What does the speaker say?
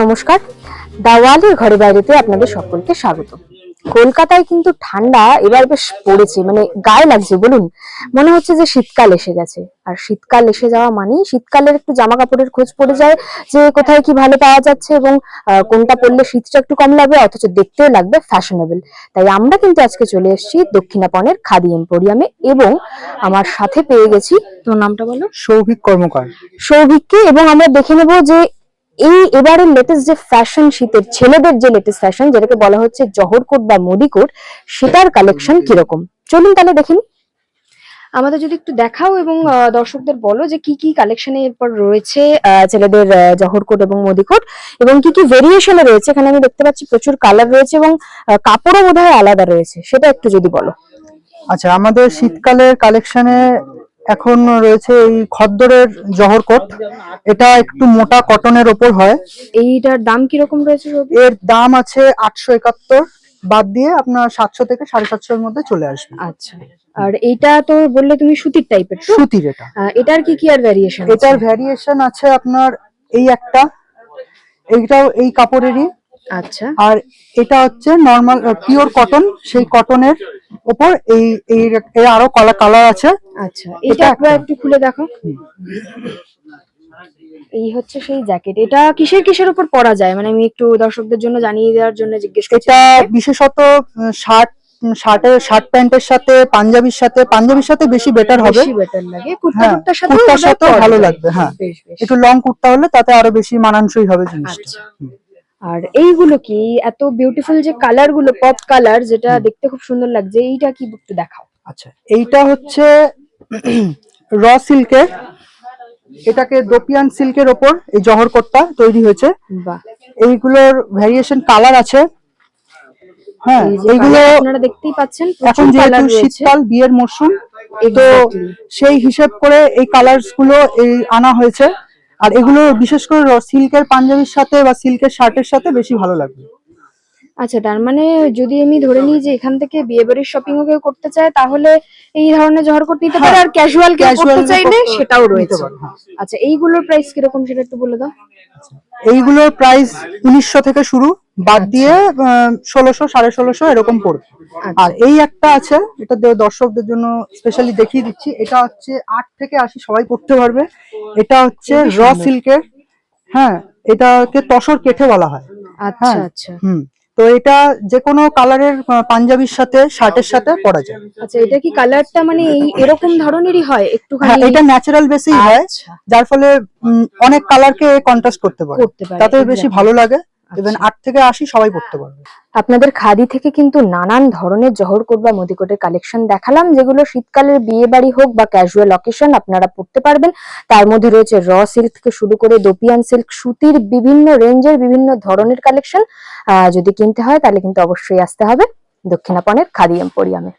নমস্কার, দাওয়ালের ঘরে বাইরেতে আপনাদের সকলকে স্বাগত। কলকাতায় কিন্তু ঠান্ডা এবার বেশ পড়েছে, মানে গায়ে লাগছে বলুন। মনে হচ্ছে যে শীতকাল এসে গেছে। আর শীতকাল এসে যাওয়া মানেই শীতকালের একটু জামা কাপড়ের খোঁজ পড়ে যায়, যে কোথায় কি ভালো পাওয়া যাচ্ছে এবং কোনটা পরলে শীতটা একটু কম লাগবে অথচ দেখতেও লাগবে ফ্যাশনেবল। তাই আমরা কিন্তু আজকে চলে এসেছি দক্ষিণাপনের খাদি এম্পোরিয়ামে এবং আমার সাথে পেয়ে গেছি, তোর নামটা বলো। সৌভিক কর্মকার। সৌভিককে, এবং আমরা দেখে নেবো যে এই এবারের লেটেস্ট যে ফ্যাশন, শীতের ছেলেদের যে লেটেস্ট ফ্যাশন যেটাকে বলা হচ্ছে জহর কোট বা মোদি কোট, সেটার কালেকশন কিরকম। চলুন তাহলে দেখিনি। আমাদের যদি একটু দেখাও এবং দর্শকদের বলো যে কি কি কালেকশনে এরপর রয়েছে ছেলেদের জহর কোট এবং মোদি কোট, এবং কি কি ভেরিয়েশনে রয়েছে। এখানে আমি দেখতে পাচ্ছি প্রচুর কালার রয়েছে এবং কাপড়ও বোধহয় আলাদা রয়েছে, সেটা একটু যদি বলো। আচ্ছা, আমাদের শীতকালের কালেকশনে এখন রয়েছে এই খদ্দরের জহর কোট। এটা একটু মোটা কটনের ওপর হয়। এইটার দাম কিরকম রয়েছে? এর দাম আছে 871, বাদ দিয়ে আপনার 700 থেকে 750 এর মধ্যে চলে আসবে। আচ্ছা, আর এইটা তো বললে তুমি সুতির টাইপের, সুতির এটা। এটার কি কি আর ভেরিয়েশন? এটার ভেরিয়েশন আছে আপনার এই একটা, এইটাও এই কাপড়েরই। আচ্ছা, আর এটা হচ্ছে নরমাল পিওর কটন, সেই কটনের ওপর এই এই এর আরো কালার আছে। আচ্ছা, এটা একটু খুলে দেখো। এই হচ্ছে সেই জ্যাকেট। এটা কিসের কিসের উপর পরা যায়, মানে আমি একটু দর্শকদের জন্য জানিয়ে দেওয়ার জন্য জিজ্ঞেস করছি। এটা বিশেষত শার্ট প্যান্টের সাথে, পাঞ্জাবির সাথে বেশি বেটার হবে, বেশি বেটার লাগে। কুর্তার সাথেও ভালো লাগবে। হ্যাঁ, একটু লং কুর্তা হলে তাতে আরো বেশি মানানসই হবে জিনিসটা। আর এইগুলো কি এত বিউটিফুল যে কালার গুলো, পপ কালার, যেটা দেখতে খুব সুন্দর লাগছে, এইটা কি একটু দেখাও। আচ্ছা, এইটা হচ্ছে র সিল্কের, এটাকে দোপিয়ান সিল্কের ওপর এই জহর কোটটা তৈরি হয়েছে। বাহ, এইগুলোর ভেরিয়েশন কালার আছে। হ্যাঁ, এইগুলো আপনারা দেখতেই পাচ্ছেন, এখন যেহেতু শীতকাল, বিয়ের মরশুম, তো সেই হিসেব করে এই কালারস গুলো এই আনা হয়েছে। আর এগুলো বিশেষ করে সিল্কের পাঞ্জাবির সাথে বা সিল্কের শার্টের সাথে বেশি ভালো লাগবে। আচ্ছা, তার মানে যদি আমি ধরে নিই যে এখান থেকে বিয়ে বাড়ির শপিং ও কেউ করতে চায়, তাহলে এই ধরনের জহর কোট নিতে পারে। আর ক্যাজুয়াল কেউ করতে চাইলে সেটাও রয়েছে। আচ্ছা, এইগুলোর প্রাইস কিরকম সেটা একটু বলে দাও। এইগুলোর প্রাইস 1900 থেকে শুরু, বাদ দিয়ে 1600, 1650 এরকম পড়বে। আর এই একটা আছে, এটা দর্শকদের জন্য স্পেশালি দেখিয়ে দিচ্ছি। এটা হচ্ছে 8 থেকে 80 সবাই পড়তে পারবে। এটা হচ্ছে র সিল্কের। হ্যাঁ, এটাকে তসর কেঠে বলা হয়। আচ্ছা আচ্ছা, তো এটা যে কোনো কালারের পাঞ্জাবির সাথে, শার্টের সাথে পরা যায়। আচ্ছা, এটা কি কালারটা মানে এই এরকম ধরনেরই হয় একটুখানি? হ্যাঁ, এটা ন্যাচারাল বেসেই হয়, যার ফলে অনেক কালারকে কন্ট্রাস্ট করতে পারে, তাতে বেশি ভালো লাগে। ইভেন 8 থেকে 80 সবাই পড়তে পারবে। আপনাদের খাদি থেকে কিন্তু নানান ধরনের জহর কোট বা মোদি কোটের কালেকশন দেখালাম, যেগুলো শীতকালের বিয়ে বাড়ি হোক বা ক্যাজুয়াল অকেশন আপনারা পড়তে পারবেন। তার মধ্যে রয়েছে র সিল্ক থেকে শুরু করে দোপিয়ান সিল্ক, সুতির বিভিন্ন রেঞ্জের বিভিন্ন ধরনের কালেকশন। যদি কিনতে হয় তাহলে কিন্তু অবশ্যই আসতে হবে দক্ষিণাপনের খাদি এম্পোরিয়ামে।